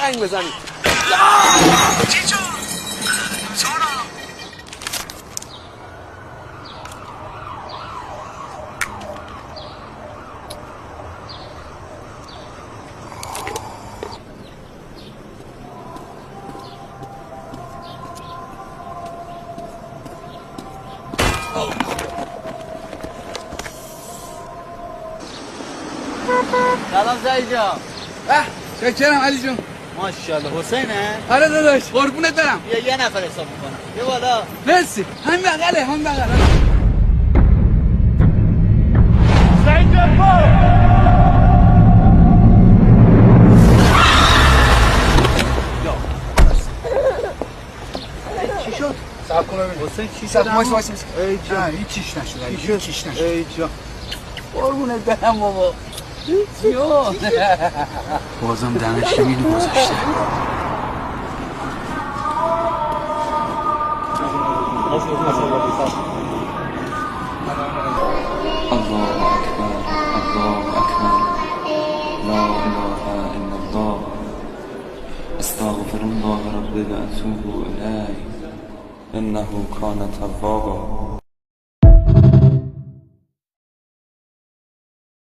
قلنگ بزنی چی شد؟ سورا سلام سعید جان. شکرم علی جون. ماشاءالله. حسینه؟ آره داداش قربونت برم. بیا یه نفر حساب میکنم. بیا بالا. مرسی. همین بغله همین بغله. سعید جان چی شد؟ صبر کن ببین حسین چی شد؟ وایس ای جان هیچیش نشد هیچیش نشد. ای جان قربونت برم بابا. جان بازم دمش میدو گذاشته. الله أكبر الله أكبر لا إله إلا الله أستغفر الله ربي وأتوب إليه إنه كان توابا